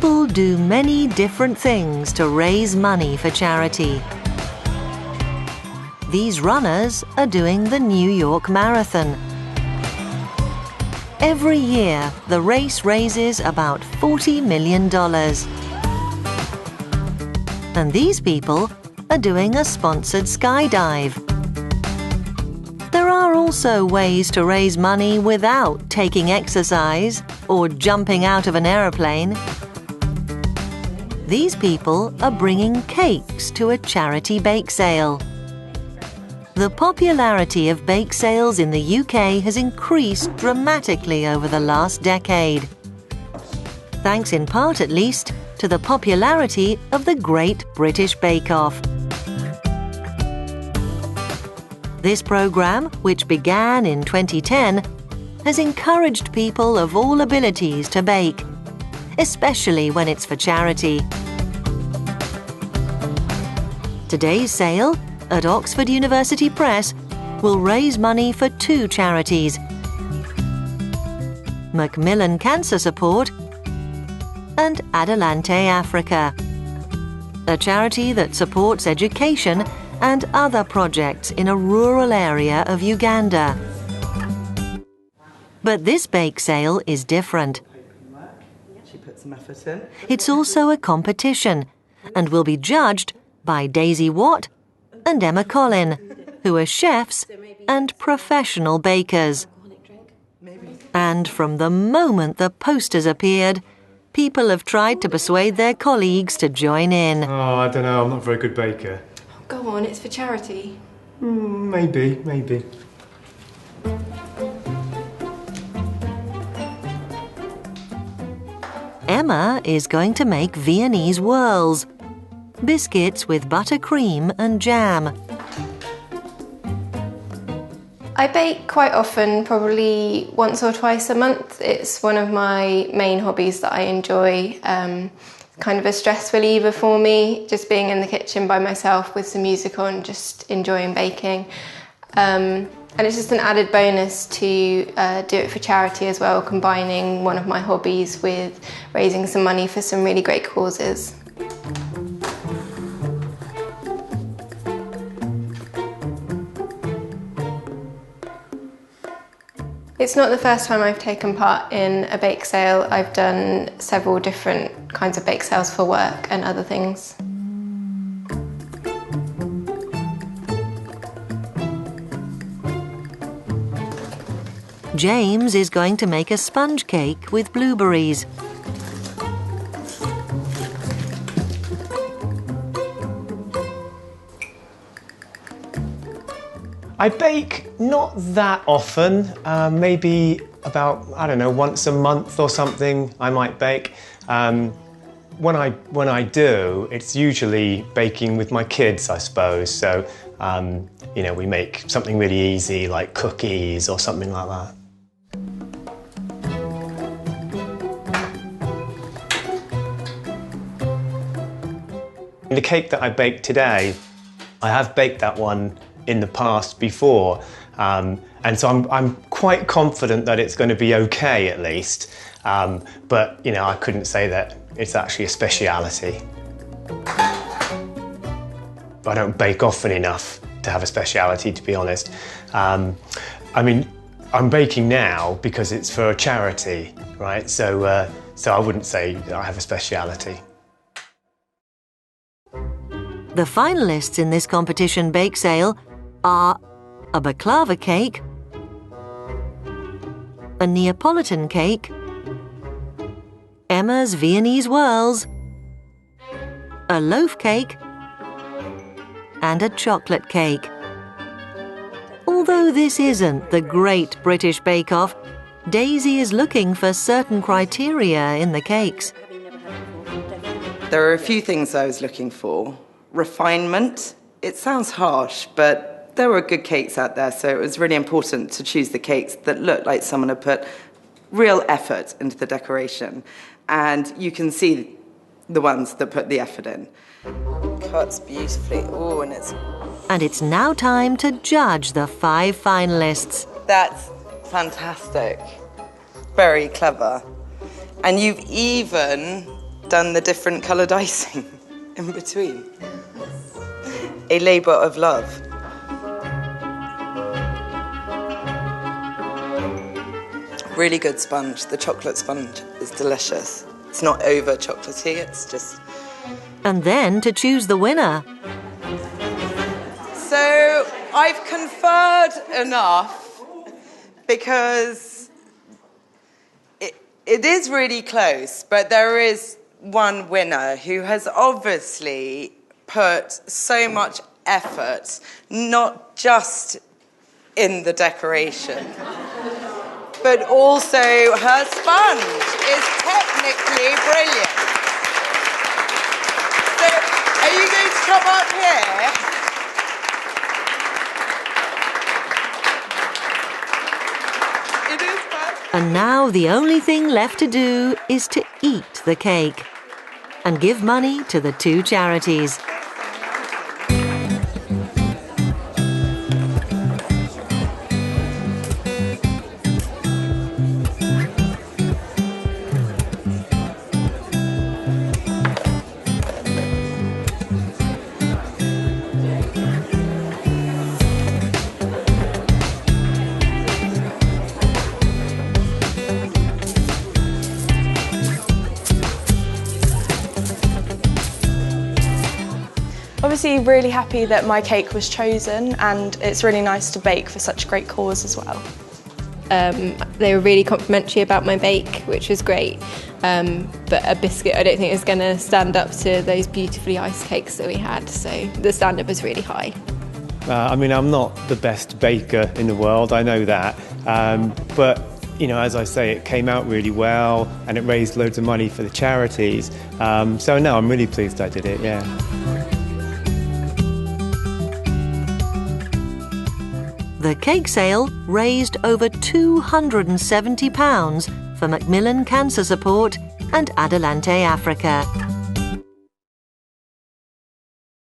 People do many different things to raise money for charity. These runners are doing the New York Marathon. Every year, the race raises about $40 million. And these people are doing a sponsored skydive. There are also ways to raise money without taking exercise or jumping out of an aeroplane. These people are bringing cakes to a charity bake sale. The popularity of bake sales in the UK has increased dramatically over the last decade. Thanks in part, at least, to the popularity of the Great British Bake Off. This programme, which began in 2010, has encouraged people of all abilities to bake, especially when it's for charity. Today's sale at Oxford University Press will raise money for two charities: Macmillan Cancer Support and Adelante Africa, a charity that supports education and other projects in a rural area of Uganda. But this bake sale is different. She put some effort in. It's also a competition and will be judged by Daisy Watt and Emma Collin, who are chefs and professional bakers. And from the moment the posters appeared, people have tried to persuade their colleagues to join in. Oh, I don't know, I'm not a very good baker. Go on, it's for charity. Maybe. Emma is going to make Viennese whirls, biscuits with buttercream and jam. I bake quite often, probably once or twice a month. It's one of my main hobbies that I enjoy. Kind of a stress reliever for me, just being in the kitchen by myself with some music on, just enjoying baking. And it's just an added bonus to do it for charity as well, combining one of my hobbies with raising some money for some really great causes. It's not the first time I've taken part in a bake sale. I've done several different kinds of bake sales for work and other things. James is going to make a sponge cake with blueberries. I bake not that often, maybe about, I don't know, once a month or something I might bake. When I do, it's usually baking with my kids, I suppose. So, we make something really easy like cookies or something like that. The cake that I baked today, I have baked that one in the past before, and so I'm quite confident that it's going to be okay at least, but I couldn't say that it's actually a speciality. I don't bake often enough to have a speciality, to be honest. I'm baking now because it's for a charity, right? So I wouldn't say I have a speciality. The finalists in this competition bake sale are a baklava cake, a Neapolitan cake, Emma's Viennese whirls, a loaf cake, and a chocolate cake. Although this isn't the Great British Bake Off, Daisy is looking for certain criteria in the cakes. There are a few things I was looking for. Refinement. It sounds harsh, but there were good cakes out there, so it was really important to choose the cakes that looked like someone had put real effort into the decoration. And you can see the ones that put the effort in. Cuts beautifully. Oh, And it's now time to judge the 5 finalists. That's fantastic. Very clever. And you've even done the different coloured icing in between. A labour of love. Really good sponge. The chocolate sponge is delicious. It's not over chocolatey, it's just... And then to choose the winner. So I've conferred enough because it is really close, but there is one winner who has obviously put so much effort, not just in the decoration, but also her sponge is technically brilliant. So, are you going to come up here? It is fun. And now the only thing left to do is to eat the cake and give money to the 2 charities. Obviously really happy that my cake was chosen, and it's really nice to bake for such a great cause as well. They were really complimentary about my bake, which was great. But a biscuit, I don't think is going to stand up to those beautifully iced cakes that we had. So the standard was really high. I mean, I'm not the best baker in the world, I know that. But, you know, as I say, it came out really well and it raised loads of money for the charities. So no, I'm really pleased I did it, yeah. The cake sale raised over £270 for Macmillan Cancer Support and Adelante Africa.